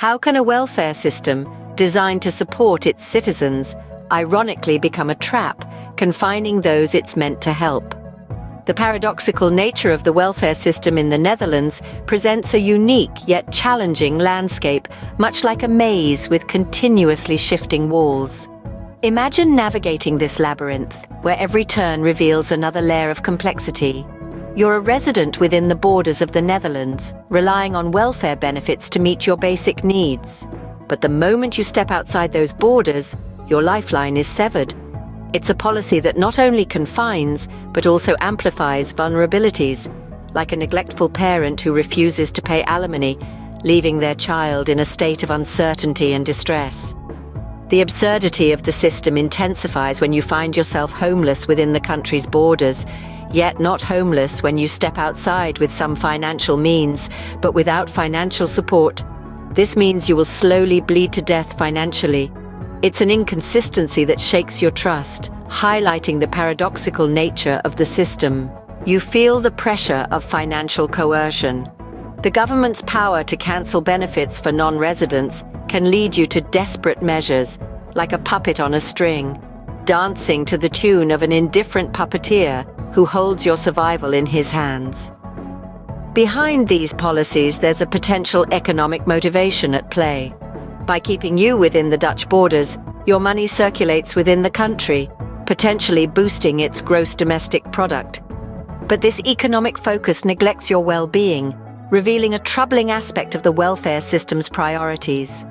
How can a welfare system designed to support its citizens ironically become a trap, confining those it's meant to help? The paradoxical nature of the welfare system in the Netherlands presents a unique yet challenging landscape, much like a maze with continuously shifting walls. Imagine navigating this labyrinth, where every turn reveals another layer of complexity. You're a resident within the borders of the Netherlands, relying on welfare benefits to meet your basic needs. But the moment you step outside those borders, your lifeline is severed. It's a policy that not only confines, but also amplifies vulnerabilities, like a neglectful parent who refuses to pay alimony, leaving their child in a state of uncertainty and distress. The absurdity of the system intensifies when you find yourself homeless within the country's borders, yet not homeless when you step outside with some financial means, but without financial support. This means you will slowly bleed to death financially. It's an inconsistency that shakes your trust, highlighting the paradoxical nature of the system. You feel the pressure of financial coercion. The government's power to cancel benefits for non-residents can lead you to desperate measures, like a puppet on a string, dancing to the tune of an indifferent puppeteer who holds your survival in his hands. Behind these policies, there's a potential economic motivation at play. By keeping you within the Dutch borders, your money circulates within the country, potentially boosting its gross domestic product. But this economic focus neglects your well-being, revealing a troubling aspect of the welfare system's priorities.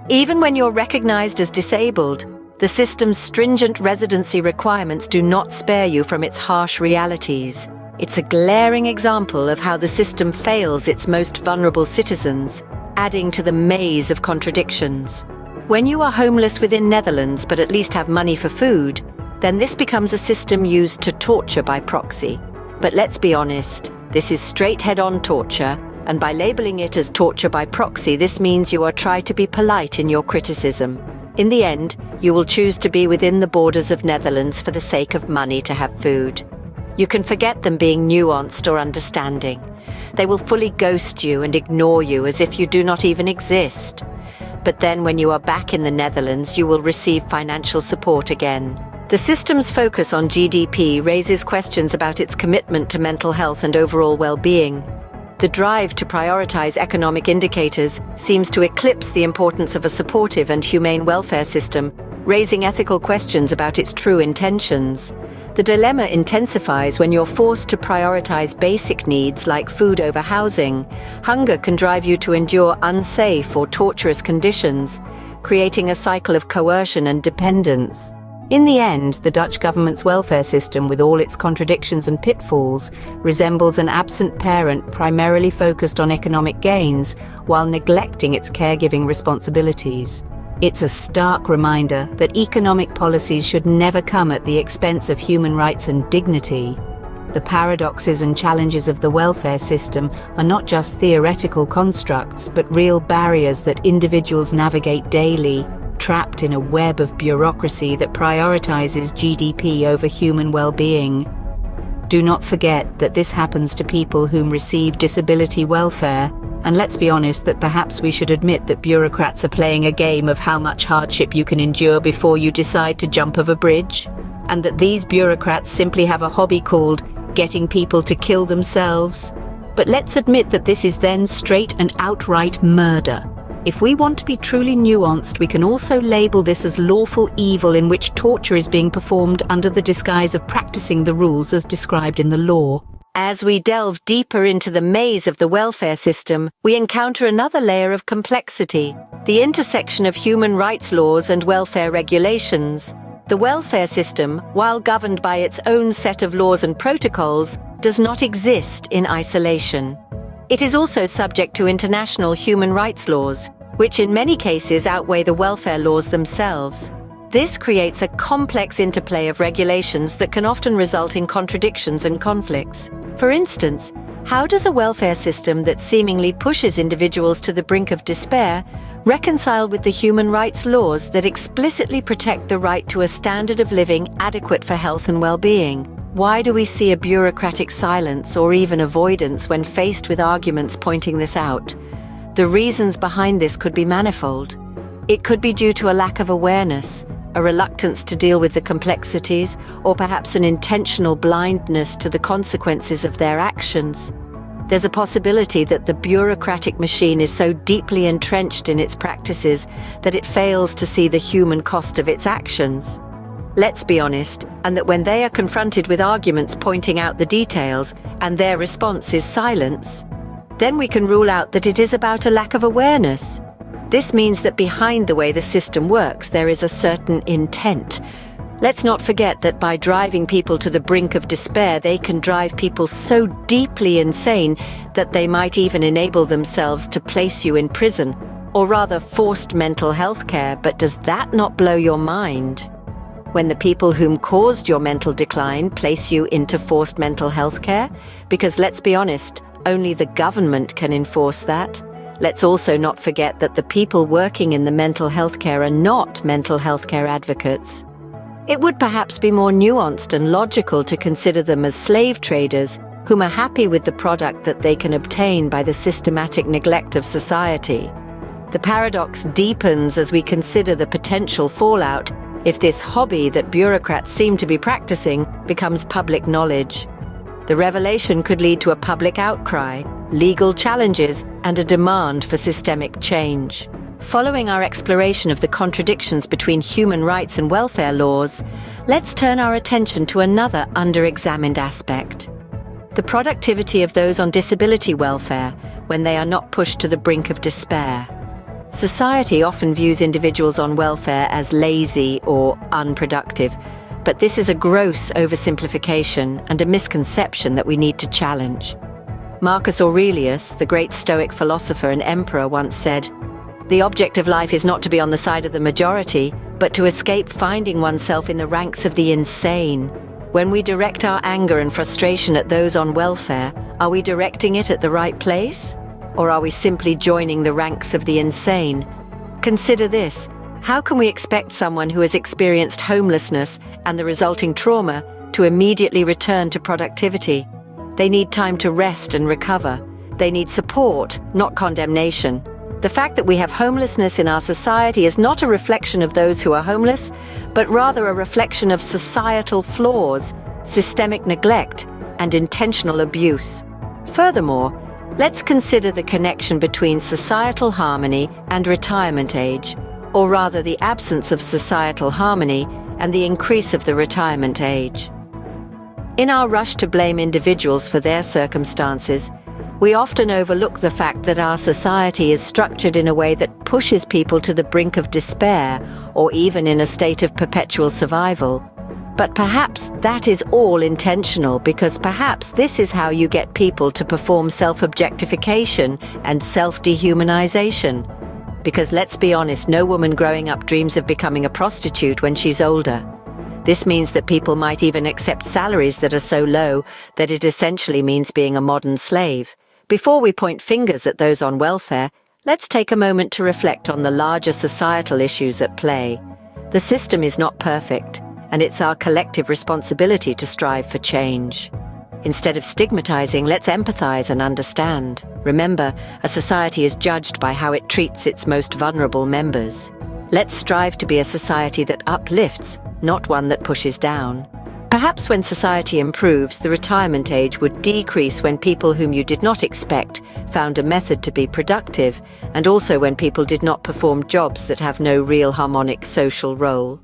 Even when you're recognized as disabled, the system's stringent residency requirements do not spare you from its harsh realities. It's a glaring example of how the system fails its most vulnerable citizens, adding to the maze of contradictions. When you are homeless within Netherlands but at least have money for food, then this becomes a system used to torture by proxy. But let's be honest, this is straight head-on torture, and by labeling it as torture by proxy, this means you are trying to be polite in your criticism. In the end, you will choose to be within the borders of Netherlands for the sake of money to have food. You can forget them being nuanced or understanding. They will fully ghost you and ignore you as if you do not even exist. But then when you are back in the Netherlands, you will receive financial support again. The system's focus on GDP raises questions about its commitment to mental health and overall well-being. The drive to prioritize economic indicators seems to eclipse the importance of a supportive and humane welfare system, raising ethical questions about its true intentions. The dilemma intensifies when you're forced to prioritize basic needs like food over housing. Hunger can drive you to endure unsafe or torturous conditions, creating a cycle of coercion and dependence. In the end, the Dutch government's welfare system, with all its contradictions and pitfalls, resembles an absent parent primarily focused on economic gains while neglecting its caregiving responsibilities. It's a stark reminder that economic policies should never come at the expense of human rights and dignity. The paradoxes and challenges of the welfare system are not just theoretical constructs, but real barriers that individuals navigate daily, trapped in a web of bureaucracy that prioritizes GDP over human well-being. Do not forget that this happens to people whom receive disability welfare, and let's be honest that perhaps we should admit that bureaucrats are playing a game of how much hardship you can endure before you decide to jump off a bridge, and that these bureaucrats simply have a hobby called getting people to kill themselves. But let's admit that this is then straight and outright murder. If we want to be truly nuanced, we can also label this as lawful evil in which torture is being performed under the disguise of practicing the rules as described in the law. As we delve deeper into the maze of the welfare system, we encounter another layer of complexity, the intersection of human rights laws and welfare regulations. The welfare system, while governed by its own set of laws and protocols, does not exist in isolation. It is also subject to international human rights laws, which in many cases outweigh the welfare laws themselves. This creates a complex interplay of regulations that can often result in contradictions and conflicts. For instance, how does a welfare system that seemingly pushes individuals to the brink of despair reconcile with the human rights laws that explicitly protect the right to a standard of living adequate for health and well-being? Why do we see a bureaucratic silence or even avoidance when faced with arguments pointing this out? The reasons behind this could be manifold. It could be due to a lack of awareness, a reluctance to deal with the complexities, or perhaps an intentional blindness to the consequences of their actions. There's a possibility that the bureaucratic machine is so deeply entrenched in its practices that it fails to see the human cost of its actions. Let's be honest, and that when they are confronted with arguments pointing out the details, and their response is silence, then we can rule out that it is about a lack of awareness. This means that behind the way the system works, there is a certain intent. Let's not forget that by driving people to the brink of despair, they can drive people so deeply insane that they might even enable themselves to place you in prison, or rather forced mental health care. But does that not blow your mind? When the people whom caused your mental decline place you into forced mental health care? Because let's be honest, only the government can enforce that. Let's also not forget that the people working in the mental health care are not mental health care advocates. It would perhaps be more nuanced and logical to consider them as slave traders whom are happy with the product that they can obtain by the systematic neglect of society. The paradox deepens as we consider the potential fallout if this hobby that bureaucrats seem to be practicing becomes public knowledge. The revelation could lead to a public outcry, legal challenges, and a demand for systemic change. Following our exploration of the contradictions between human rights and welfare laws, let's turn our attention to another under-examined aspect: the productivity of those on disability welfare when they are not pushed to the brink of despair. Society often views individuals on welfare as lazy or unproductive, but this is a gross oversimplification and a misconception that we need to challenge. Marcus Aurelius, the great Stoic philosopher and emperor, once said, "The object of life is not to be on the side of the majority, but to escape finding oneself in the ranks of the insane." When we direct our anger and frustration at those on welfare, are we directing it at the right place? Or are we simply joining the ranks of the insane? Consider this: how can we expect someone who has experienced homelessness and the resulting trauma to immediately return to productivity? They need time to rest and recover. They need support, not condemnation. The fact that we have homelessness in our society is not a reflection of those who are homeless, but rather a reflection of societal flaws, systemic neglect, and intentional abuse. Furthermore, let's consider the connection between societal harmony and retirement age, or rather the absence of societal harmony and the increase of the retirement age. In our rush to blame individuals for their circumstances, we often overlook the fact that our society is structured in a way that pushes people to the brink of despair or even in a state of perpetual survival. But perhaps that is all intentional, because perhaps this is how you get people to perform self-objectification and self-dehumanization. Because let's be honest, no woman growing up dreams of becoming a prostitute when she's older. This means that people might even accept salaries that are so low that it essentially means being a modern slave. Before we point fingers at those on welfare, let's take a moment to reflect on the larger societal issues at play. The system is not perfect, and it's our collective responsibility to strive for change. Instead of stigmatizing, let's empathize and understand. Remember, a society is judged by how it treats its most vulnerable members. Let's strive to be a society that uplifts, not one that pushes down. Perhaps when society improves, the retirement age would decrease when people whom you did not expect found a method to be productive, and also when people did not perform jobs that have no real harmonic social role.